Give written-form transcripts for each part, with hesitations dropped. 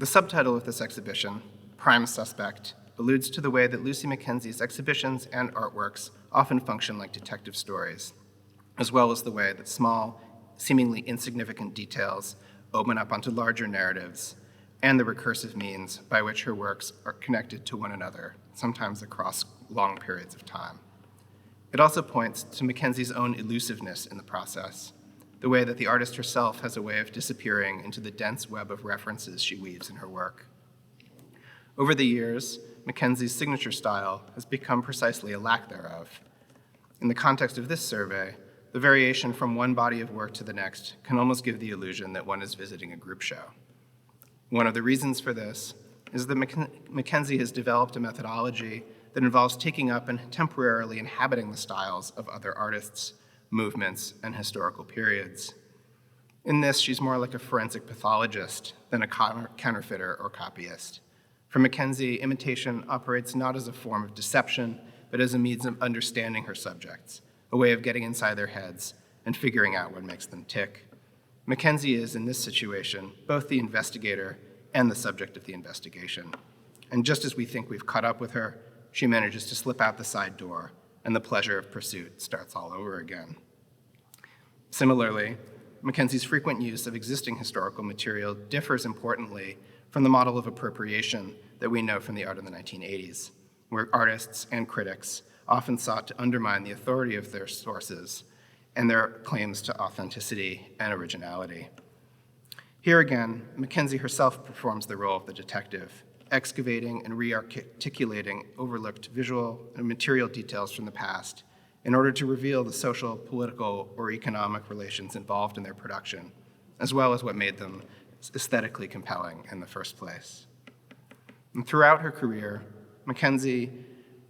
The subtitle of this exhibition, Prime Suspect, alludes to the way that Lucy McKenzie's exhibitions and artworks often function like detective stories, as well as the way that small, seemingly insignificant details open up onto larger narratives, and the recursive means by which her works are connected to one another, sometimes across long periods of time. It also points to McKenzie's own elusiveness in the process, the way that the artist herself has a way of disappearing into the dense web of references she weaves in her work. Over the years, McKenzie's signature style has become precisely a lack thereof. In the context of this survey, the variation from one body of work to the next can almost give the illusion that one is visiting a group show. One of the reasons for this is that McKenzie has developed a methodology that involves taking up and temporarily inhabiting the styles of other artists, movements, and historical periods. In this, she's more like a forensic pathologist than a counterfeiter or copyist. For McKenzie, imitation operates not as a form of deception, but as a means of understanding her subjects, a way of getting inside their heads and figuring out what makes them tick. McKenzie is, in this situation, both the investigator and the subject of the investigation. And just as we think we've caught up with her, she manages to slip out the side door, and the pleasure of pursuit starts all over again. Similarly, McKenzie's frequent use of existing historical material differs importantly from the model of appropriation that we know from the art of the 1980s, where artists and critics often sought to undermine the authority of their sources and their claims to authenticity and originality. Here again, McKenzie herself performs the role of the detective, excavating and re-articulating overlooked visual and material details from the past in order to reveal the social, political, or economic relations involved in their production, as well as what made them aesthetically compelling in the first place. And throughout her career, McKenzie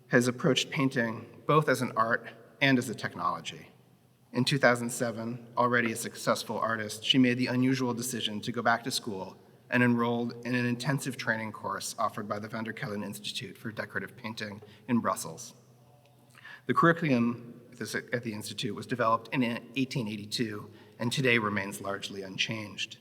has approached painting both as an art and as a technology. In 2007, already a successful artist, she made the unusual decision to go back to school and enrolled in an intensive training course offered by the Van der Kellen Institute for Decorative Painting in Brussels. The curriculum at the Institute was developed in 1882 and today remains largely unchanged.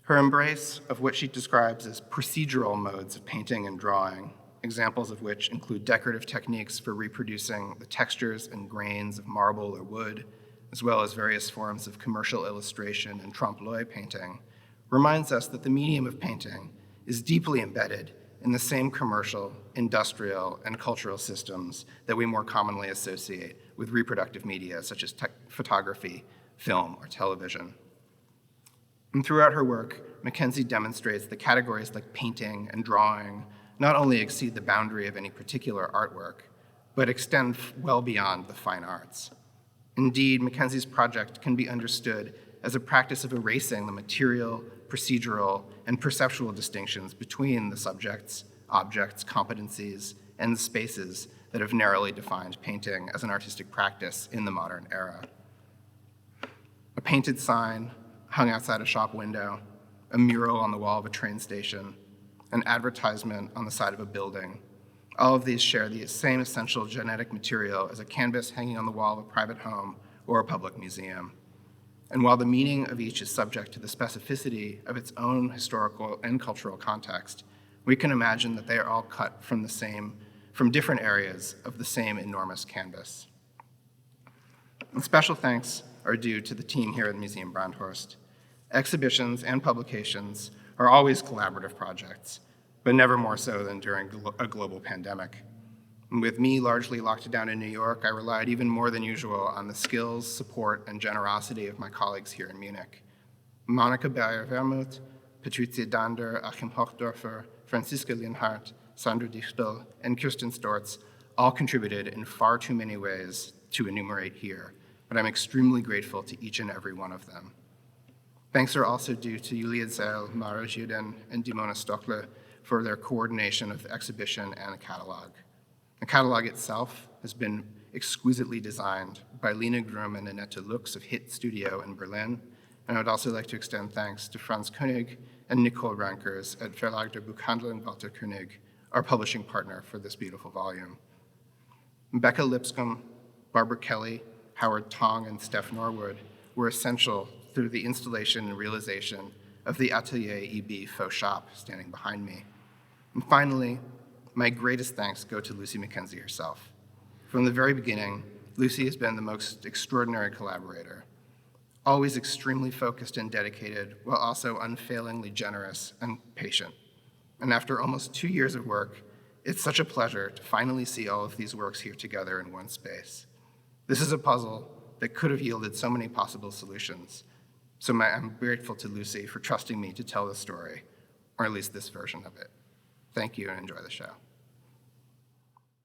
Her embrace of what she describes as procedural modes of painting and drawing, examples of which include decorative techniques for reproducing the textures and grains of marble or wood, as well as various forms of commercial illustration and trompe-l'oeil painting, reminds us that the medium of painting is deeply embedded in the same commercial, industrial, and cultural systems that we more commonly associate with reproductive media such as photography, film, or television. And throughout her work, McKenzie demonstrates that categories like painting and drawing not only exceed the boundary of any particular artwork, but extend well beyond the fine arts. Indeed, McKenzie's project can be understood as a practice of erasing the material, procedural, and perceptual distinctions between the subjects, objects, competencies, and the spaces that have narrowly defined painting as an artistic practice in the modern era. A painted sign hung outside a shop window, a mural on the wall of a train station, an advertisement on the side of a building. All of these share the same essential genetic material as a canvas hanging on the wall of a private home or a public museum. And while the meaning of each is subject to the specificity of its own historical and cultural context, we can imagine that they are all cut from different areas of the same enormous canvas. And special thanks are due to the team here at the Museum Brandhorst. Exhibitions and publications are always collaborative projects, but never more so than during a global pandemic. And with me largely locked down in New York, I relied even more than usual on the skills, support, and generosity of my colleagues here in Munich. Monika Beyer-Wermuth, Patricia Dander, Achim Hochdorfer, Franziska Linhardt, Sandra Dichtel, and Kirsten Storz all contributed in far too many ways to enumerate here, but I'm extremely grateful to each and every one of them. Thanks are also due to Julia Zell, Mara Juden, and Dimona Stockle for their coordination of the exhibition and the catalog. The catalog itself has been exquisitely designed by Lena Grum and Annette Lux of Hit Studio in Berlin, and I would also like to extend thanks to Franz Koenig and Nicole Rankers at Verlag der Buchhandel and Walter Koenig, our publishing partner for this beautiful volume. Becca Lipscomb, Barbara Kelly, Howard Tong, and Steph Norwood were essential through the installation and realization of the Atelier EB faux shop standing behind me. And finally, my greatest thanks go to Lucy McKenzie herself. From the very beginning, Lucy has been the most extraordinary collaborator, always extremely focused and dedicated, while also unfailingly generous and patient. And after almost 2 years of work, it's such a pleasure to finally see all of these works here together in one space. This is a puzzle that could have yielded so many possible solutions. So I'm grateful to Lucy for trusting me to tell the story, or at least this version of it. Thank you and enjoy the show.